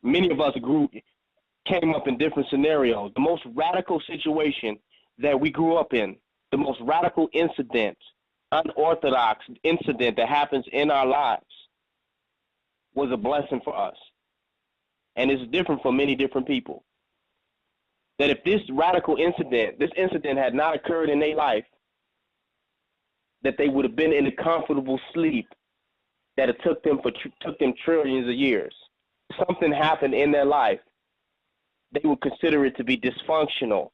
Many of us came up in different scenarios. The most radical situation that we grew up in, the most radical incident, unorthodox incident that happens in our lives was a blessing for us. And it's different for many different people. That if this radical incident, this incident had not occurred in their life, that they would have been in a comfortable sleep that it took them trillions of years. Something happened in their life, they would consider it to be dysfunctional.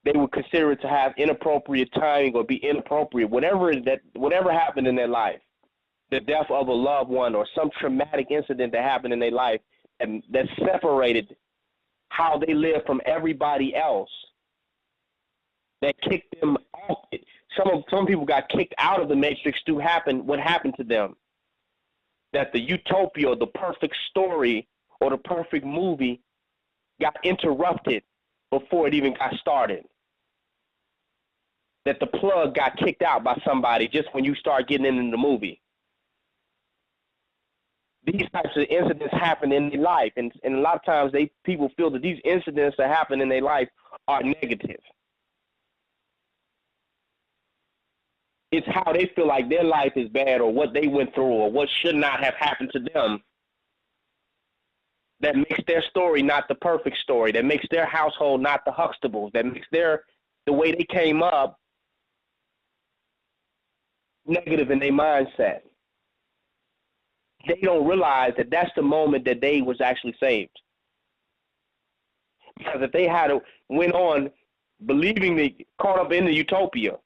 They would consider it to have inappropriate timing or be inappropriate. Whatever happened in their life, the death of a loved one or some traumatic incident that happened in their life and that separated how they live from everybody else, that kicked them off. Some people got kicked out of the matrix through what happened to them. That the utopia, the perfect story, or the perfect movie got interrupted before it even got started. That the plug got kicked out by somebody just when you start getting into the movie. These types of incidents happen in their life, and a lot of times people feel that these incidents that happen in their life are negative. It's how they feel like their life is bad or what they went through or what should not have happened to them that makes their story not the perfect story, that makes their household not the Huxtables, that makes the way they came up negative in their mindset. They don't realize that that's the moment that they was actually saved. Because if they had went on believing they caught up in the utopia,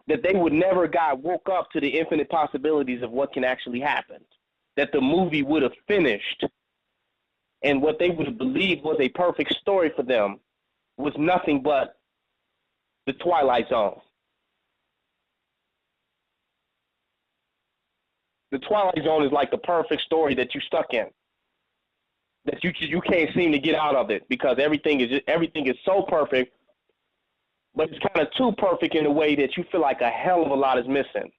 that they would never woke up to the infinite possibilities of what can actually happen. That the movie would have finished, and what they would have believed was a perfect story for them was nothing but the Twilight Zone. The Twilight Zone is like the perfect story that you're stuck in, that you can't seem to get out of it because everything is so perfect, but it's kind of too perfect in a way that you feel like a hell of a lot is missing.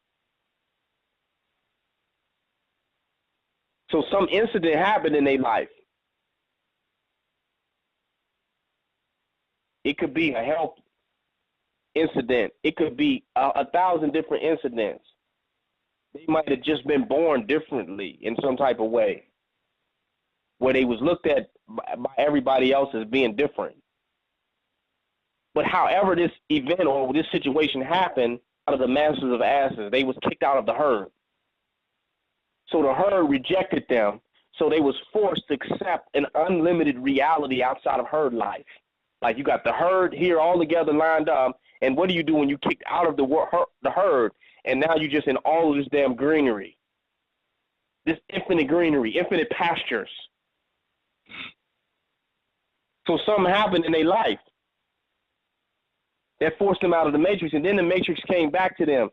So some incident happened in their life. It could be a health incident. It could be 1,000 different incidents. They might have just been born differently in some type of way, where they was looked at by everybody else as being different. But however this event or this situation happened, out of the masses of asses, they was kicked out of the herd. So the herd rejected them, so they was forced to accept an unlimited reality outside of herd life. Like you got the herd here all together lined up, and what do you do when you kicked out of the herd, and now you're just in all of this damn greenery, this infinite greenery, infinite pastures. So something happened in their life that forced them out of the matrix, and then the matrix came back to them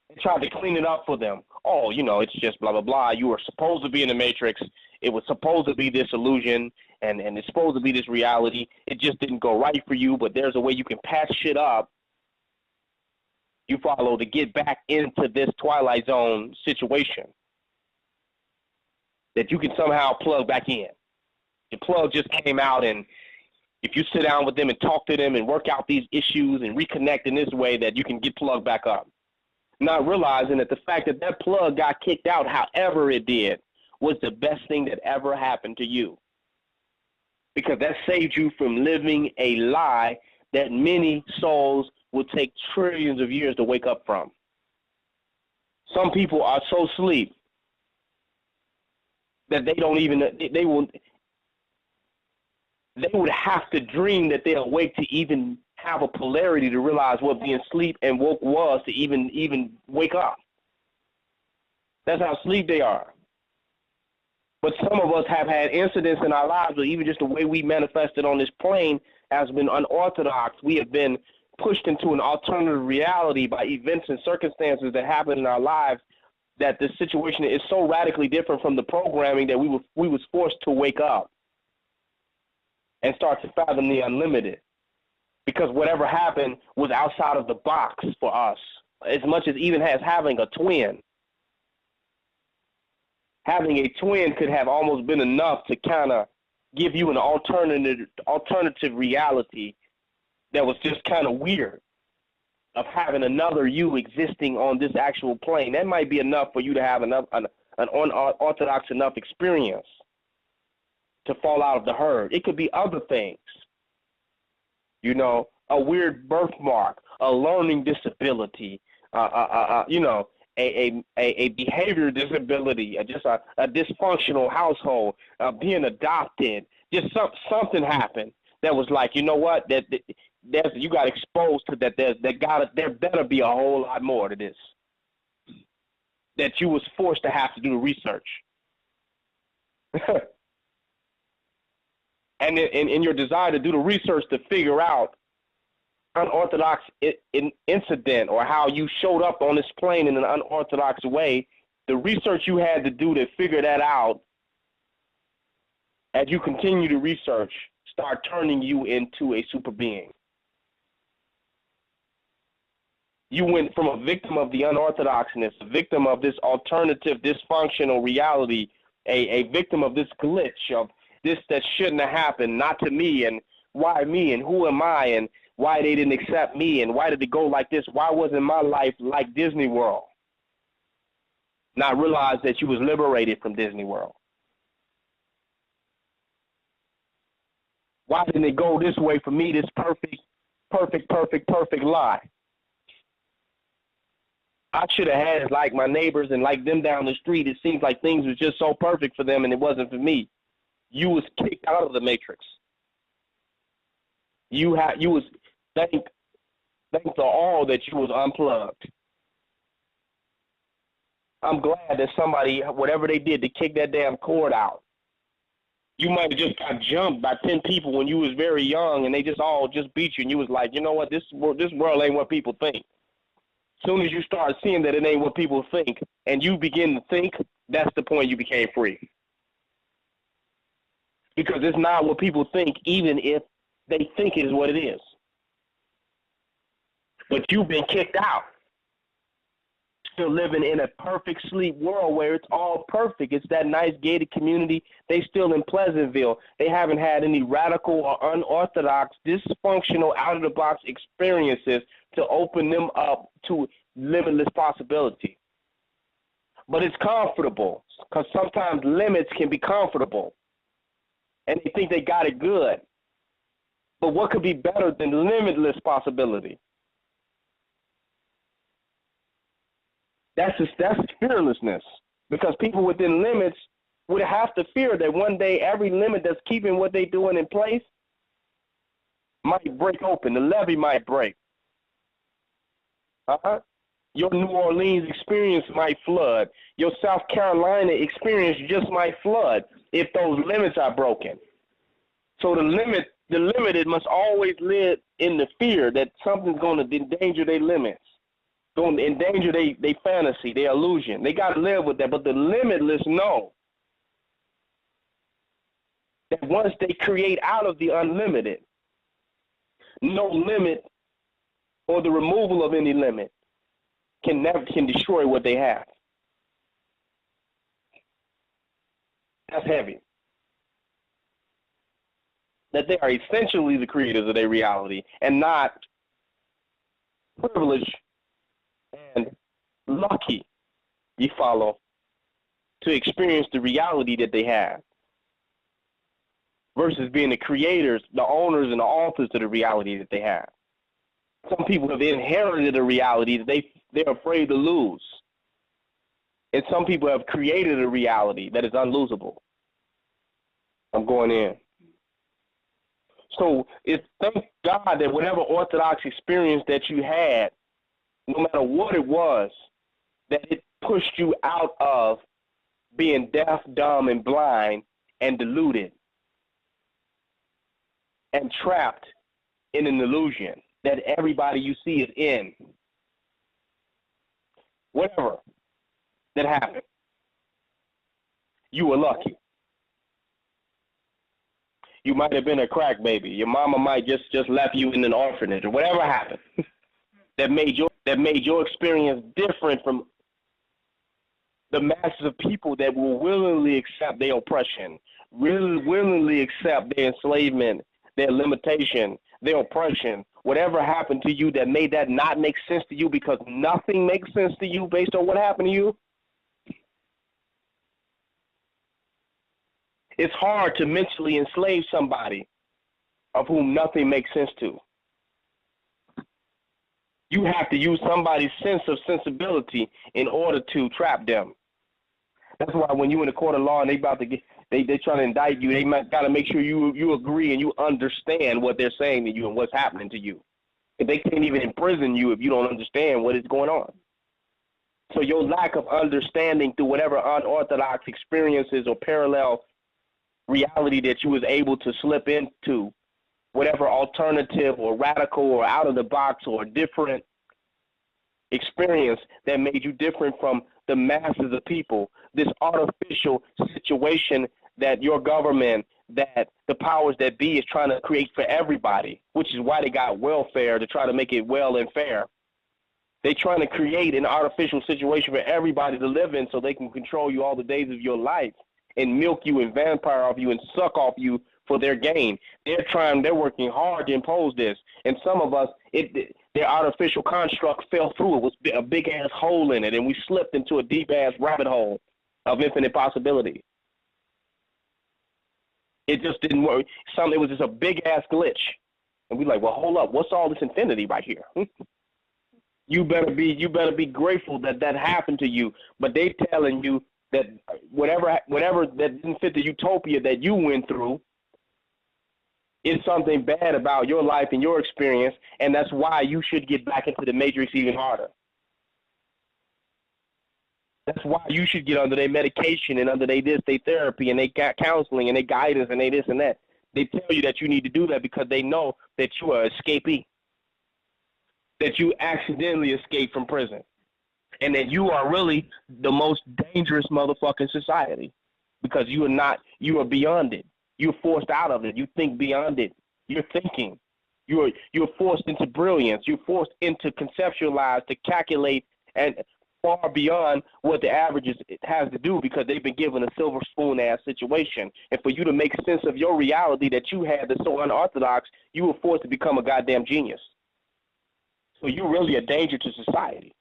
and tried to clean it up for them. Oh, it's just blah, blah, blah. You were supposed to be in the matrix. It was supposed to be this illusion, and it's supposed to be this reality. It just didn't go right for you, but there's a way you can patch shit up. You follow to get back into this Twilight Zone situation that you can somehow plug back in. The plug just came out, and if you sit down with them and talk to them and work out these issues and reconnect in this way, that you can get plugged back up. Not realizing that the fact that plug got kicked out, however it did, was the best thing that ever happened to you. Because that saved you from living a lie that many souls would take trillions of years to wake up from. Some people are so asleep that they would have to dream that they're awake to even have a polarity to realize what being asleep and woke was to even wake up. That's how asleep they are. But some of us have had incidents in our lives, or even just the way we manifested on this plane has been unorthodox. We have been pushed into an alternative reality by events and circumstances that happen in our lives, that the situation is so radically different from the programming that we was forced to wake up and start to fathom the unlimited, because whatever happened was outside of the box for us, as much as even as having a twin. having a twin could have almost been enough to kind of give you an alternative reality that was just kind of weird, of having another you existing on this actual plane. That might be enough for you to have an unorthodox enough experience to fall out of the herd. It could be other things, you know, a weird birthmark, a learning disability, you know, a behavior disability, just a dysfunctional household, being adopted, just something happened that was like, you know what, that you got exposed to that. There better be a whole lot more to this, that you was forced to have to do the research. And in your desire to do the research to figure out unorthodox incident or how you showed up on this plane in an unorthodox way, the research you had to do to figure that out, as you continue to research, start turning you into a super being. You went from a victim of the unorthodoxness, a victim of this alternative dysfunctional reality, a victim of this glitch, of this that shouldn't have happened, not to me, and why me, and who am I, and why they didn't accept me, and why did it go like this? Why wasn't my life like Disney World? Not realize that you was liberated from Disney World. Why didn't it go this way for me, this perfect lie? I should have had it like my neighbors and like them down the street. It seems like things was just so perfect for them and it wasn't for me. You was kicked out of the matrix. You was thank to all that you was unplugged. I'm glad that somebody, whatever they did to kick that damn cord out. You might have just got jumped by 10 people when you was very young and they just all just beat you and you was like, you know what, this world ain't what people think. As soon as you start seeing that it ain't what people think and you begin to think, that's the point you became free. Because it's not what people think, even if they think it is what it is. But you've been kicked out. Still living in a perfect sleep world where it's all perfect. It's that nice gated community. They still in Pleasantville. They haven't had any radical or unorthodox, dysfunctional, out-of-the-box experiences to open them up to limitless possibility. But it's comfortable, because sometimes limits can be comfortable. And they think they got it good. But what could be better than limitless possibility? That's fearlessness, because people within limits would have to fear that one day every limit that's keeping what they're doing in place might break open. The levee might break. Your New Orleans experience might flood. Your South Carolina experience just might flood if those limits are broken. So the limited must always live in the fear that something's going to endanger their limits, going to endanger their fantasy, their illusion. They got to live with that. But the limitless know that once they create out of the unlimited, no limit or the removal of any limit can destroy what they have. That's heavy. That they are essentially the creators of their reality and not privileged and lucky, you follow, to experience the reality that they have versus being the creators, the owners, and the authors of the reality that they have. Some people have inherited a reality that they're afraid to lose. And some people have created a reality that is unlosable. I'm going in. So thank God that whatever orthodox experience that you had, no matter what it was, that it pushed you out of being deaf, dumb, and blind and deluded and trapped in an illusion that everybody you see is in. Whatever that happened, you were lucky. You might have been a crack baby. Your mama might just left you in an orphanage or whatever happened that made your experience different from the masses of people that will willingly accept their oppression, really willingly accept their enslavement, their limitation, their oppression, whatever happened to you that made that not make sense to you because nothing makes sense to you based on what happened to you. It's hard to mentally enslave somebody of whom nothing makes sense to. You have to use somebody's sense of sensibility in order to trap them. That's why when you in a court of law and they trying to indict you, they got to make sure you agree and you understand what they're saying to you and what's happening to you. If they can't even imprison you if you don't understand what is going on. So your lack of understanding through whatever unorthodox experiences or parallel reality that you was able to slip into, whatever alternative or radical or out of the box or different experience that made you different from the masses of people, this artificial situation that your government, that the powers that be is trying to create for everybody, which is why they got welfare, to try to make it well and fair. They're trying to create an artificial situation for everybody to live in so they can control you all the days of your life and milk you and vampire off you and suck off you for their gain. They're working hard to impose this. And some of us, their artificial construct fell through. It was a big-ass hole in it, and we slipped into a deep-ass rabbit hole of infinite possibility. It just didn't work. It was just a big-ass glitch. And we're like, well, hold up. What's all this infinity right here? You better be grateful that that happened to you. But they telling you that whatever that didn't fit the utopia that you went through is something bad about your life and your experience, and that's why you should get back into the matrix even harder. That's why you should get under their medication and under their therapy and their counseling and their guidance and their this and that. They tell you that you need to do that because they know that you are an escapee, that you accidentally escaped from prison, and that you are really the most dangerous motherfucker in society because you are beyond it. You're forced out of it. You think beyond it. You're thinking. You're forced into brilliance. You're forced into conceptualize, to calculate, and far beyond what the average has to do because they've been given a silver spoon ass situation. And for you to make sense of your reality that you had that's so unorthodox, you were forced to become a goddamn genius. So you're really a danger to society.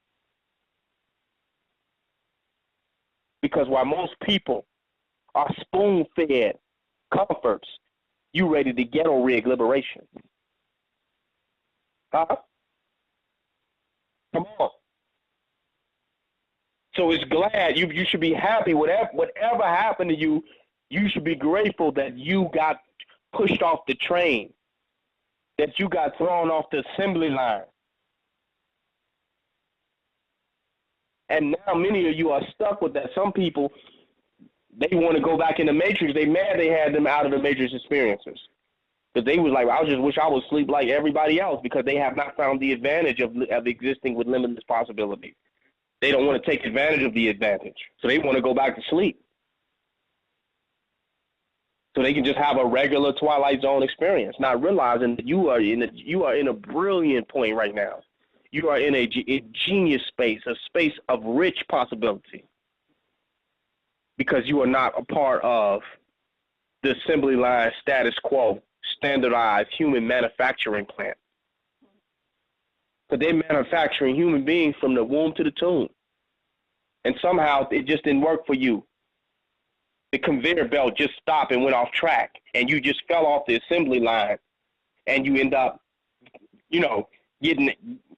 Because while most people are spoon-fed comforts, you ready to ghetto rig liberation. Huh? Come on. So it's glad you should be happy. Whatever happened to you, you should be grateful that you got pushed off the train, that you got thrown off the assembly line. And now many of you are stuck with that. Some people, they want to go back in the matrix. They mad they had them out of the matrix experiences. Because they was like, I just wish I would sleep like everybody else because they have not found the advantage of existing with limitless possibilities. They don't want to take advantage of the advantage. So they want to go back to sleep. So they can just have a regular Twilight Zone experience, not realizing that you are in a brilliant point right now. You are in a genius space, a space of rich possibility. Because you are not a part of the assembly line status quo, standardized human manufacturing plant. So they're manufacturing human beings from the womb to the tomb. And somehow it just didn't work for you. The conveyor belt just stopped and went off track, and you just fell off the assembly line, and you end up, getting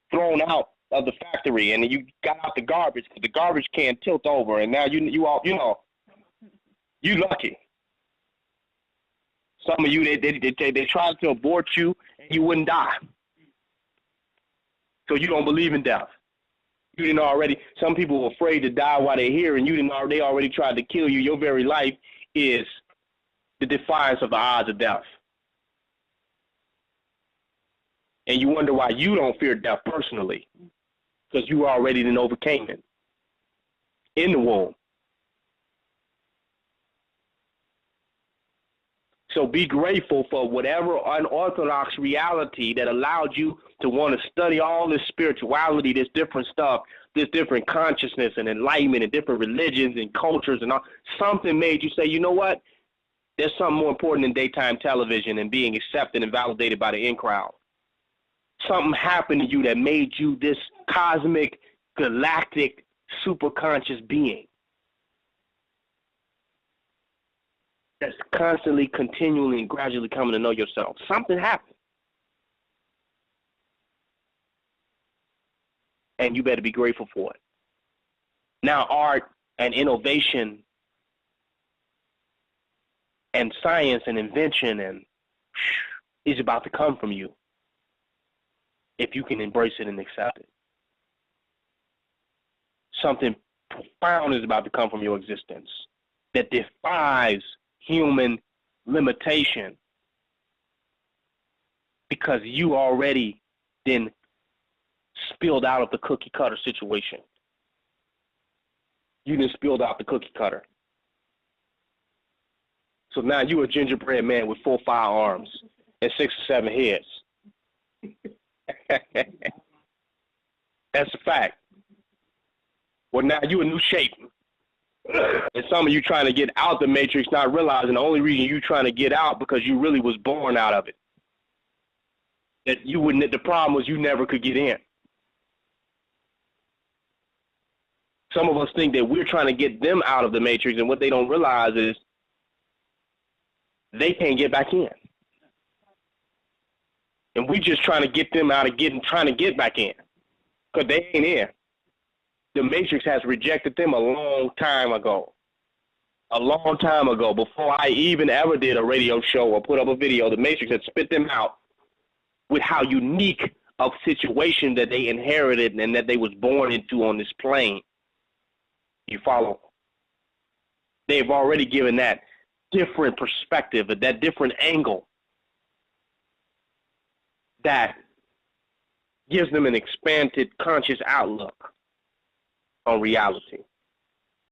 thrown out of the factory, and you got out the garbage because the garbage can tilt over, and now you lucky. Some of you they tried to abort you, and you wouldn't die. So you don't believe in death. You didn't already. Some people were afraid to die while they're here, and they already tried to kill you. Your very life is the defiance of the odds of death. And you wonder why you don't fear death personally, because you already then overcame it in the womb. So be grateful for whatever unorthodox reality that allowed you to want to study all this spirituality, this different stuff, this different consciousness and enlightenment and different religions and cultures and all. Something made you say, you know what? There's something more important than daytime television and being accepted and validated by the in crowd. Something happened to you that made you this cosmic, galactic, superconscious being that's constantly, continually, and gradually coming to know yourself. Something happened. And you better be grateful for it. Now, art and innovation and science and invention and is about to come from you if you can embrace it and accept it. Something profound is about to come from your existence that defies human limitation because you already then spilled out of the cookie cutter situation. You done spilled out the cookie cutter. So now you a gingerbread man with 4 firearms and 6 or 7 heads. That's a fact. Well, now you a new shape. And some of you trying to get out the matrix, not realizing the only reason you trying to get out because you really was born out of it. That you wouldn't. The problem was you never could get in. Some of us think that we're trying to get them out of the matrix, and what they don't realize is they can't get back in. And we just trying to get them out of trying to get back in because they ain't in. The matrix has rejected them a long time ago. A long time ago, before I even ever did a radio show or put up a video, the matrix had spit them out with how unique of situation that they inherited and that they was born into on this plane. You follow? They've already given that different perspective, that different angle that gives them an expanded conscious outlook on reality.